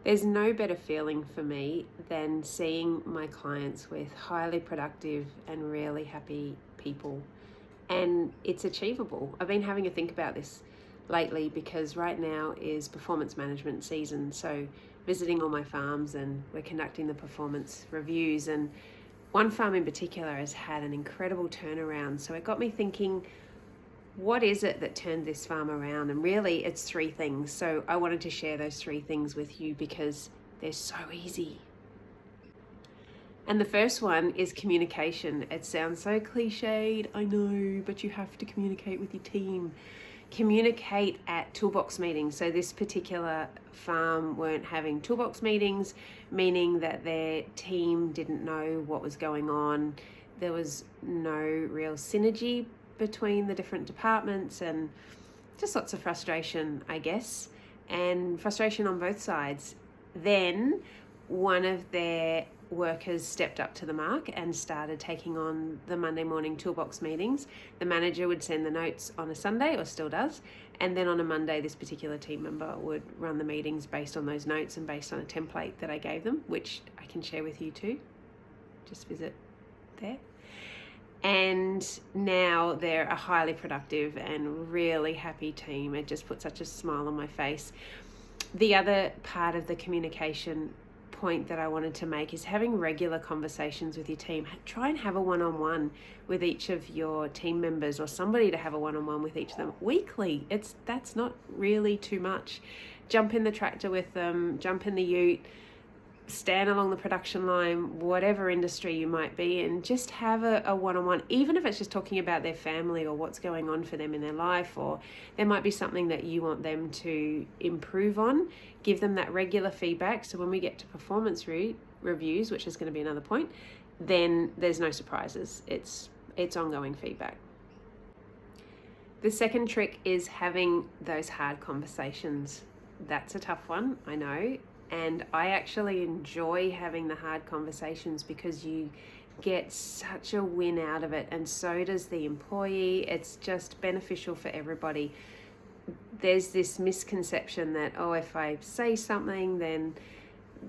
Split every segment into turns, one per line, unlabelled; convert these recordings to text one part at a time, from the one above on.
There's no better feeling for me than seeing my clients with highly productive and really happy people. And it's achievable. I've been having a think about this lately because right now is performance management season. So visiting all my farms and we're conducting the performance reviews, and one farm in particular has had an incredible turnaround. So it got me thinking, what is it that turned this farm around? And really it's three things. So I wanted to share those three things with you because they're so easy. And the first one is communication. It sounds so cliched, I know, but you have to communicate with your team. Communicate at toolbox meetings. So this particular farm weren't having toolbox meetings, meaning that their team didn't know what was going on. There was no real synergy between the different departments, and just lots of frustration, I guess, and frustration on both sides. Then one of their workers stepped up to the mark and started taking on the Monday morning toolbox meetings. The manager would send the notes on a Sunday, or still does, and then on a Monday this particular team member would run the meetings based on those notes and based on a template that I gave them, which I can share with you too. Just visit there. And now they're a highly productive and really happy team. It just put such a smile on my face. The other part of the communication point that I wanted to make is having regular conversations with your team. Try and have a one-on-one with each of your team members, or somebody to have a one-on-one with each of them weekly. That's not really too much. Jump in the tractor with them, jump in the ute, stand along the production line, whatever industry you might be in, just have a one-on-one, even if it's just talking about their family or what's going on for them in their life, or there might be something that you want them to improve on. Give them that regular feedback, so when we get to performance reviews, which is going to be another point, then there's no surprises. It's ongoing feedback. The second trick is having those hard conversations. That's a tough one, I know. And I actually enjoy having the hard conversations because you get such a win out of it, and so does the employee. It's just beneficial for everybody. There's this misconception that, if I say something, then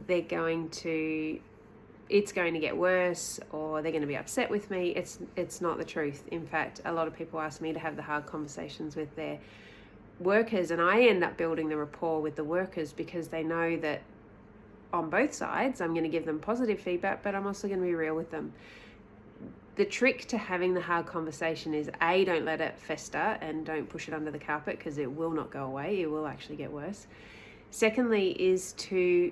it's going to get worse, or they're going to be upset with me. It's not the truth. In fact, a lot of people ask me to have the hard conversations with their workers, and I end up building the rapport with the workers because they know that on both sides I'm going to give them positive feedback, but I'm also going to be real with them. The trick to having the hard conversation is don't let it fester and don't push it under the carpet, because it will not go away. It will actually get worse. Secondly is to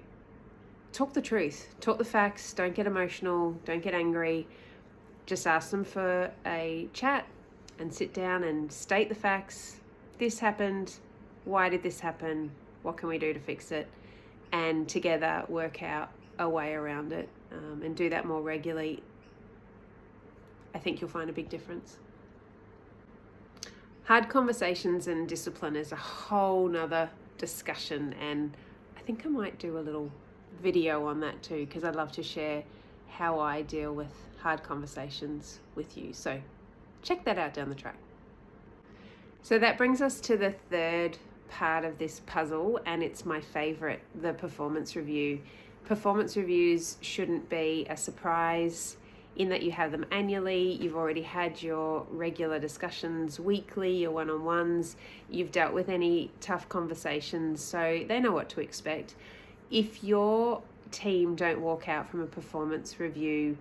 talk the truth, talk the facts. Don't get emotional, don't get angry. Just ask them for a chat and sit down and state the facts. This happened. Why did this happen? What can we do to fix it? And together work out a way around it, and do that more regularly. I think you'll find a big difference. Hard conversations and discipline is a whole nother discussion, and I think I might do a little video on that too, because I'd love to share how I deal with hard conversations with you. So check that out down the track. So that brings us to the third part of this puzzle, and it's my favorite, the performance review. Performance reviews shouldn't be a surprise in that you have them annually. You've already had your regular discussions weekly, your one-on-ones. You've dealt with any tough conversations, so they know what to expect. If your team don't walk out from a performance review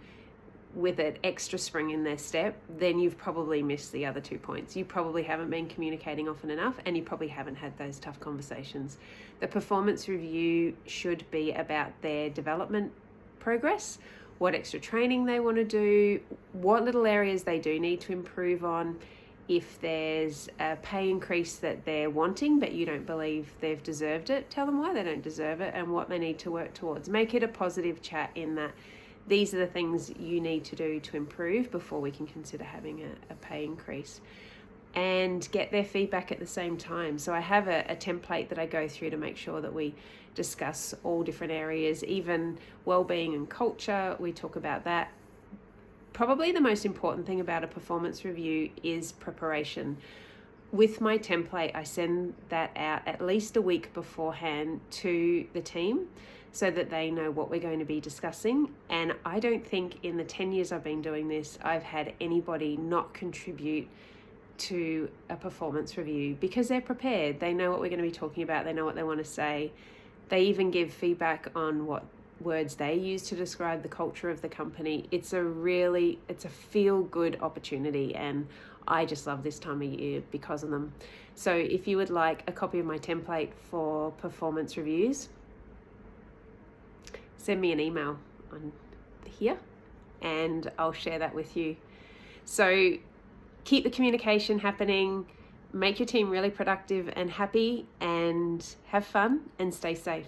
with an extra spring in their step, then you've probably missed the other 2 points. You probably haven't been communicating often enough, and you probably haven't had those tough conversations. The performance review should be about their development progress, what extra training they want to do, what little areas they do need to improve on. If there's a pay increase that they're wanting but you don't believe they've deserved it, tell them why they don't deserve it and what they need to work towards. Make it a positive chat in that these are the things you need to do to improve before we can consider having a pay increase, and get their feedback at the same time. So I have a template that I go through to make sure that we discuss all different areas, even well-being and culture. We talk about that. Probably the most important thing about a performance review is preparation. with my template, I send that out at least a week beforehand to the team so that they know what we're going to be discussing. And I don't think in the 10 years I've been doing this, I've had anybody not contribute to a performance review because they're prepared. They know what we're going to be talking about. They know what they want to say. They even give feedback on what words they use to describe the culture of the company. It's a feel-good opportunity, and I just love this time of year because of them. So if you would like a copy of my template for performance reviews, send me an email on here and I'll share that with you. So keep the communication happening, make your team really productive and happy, and have fun and stay safe.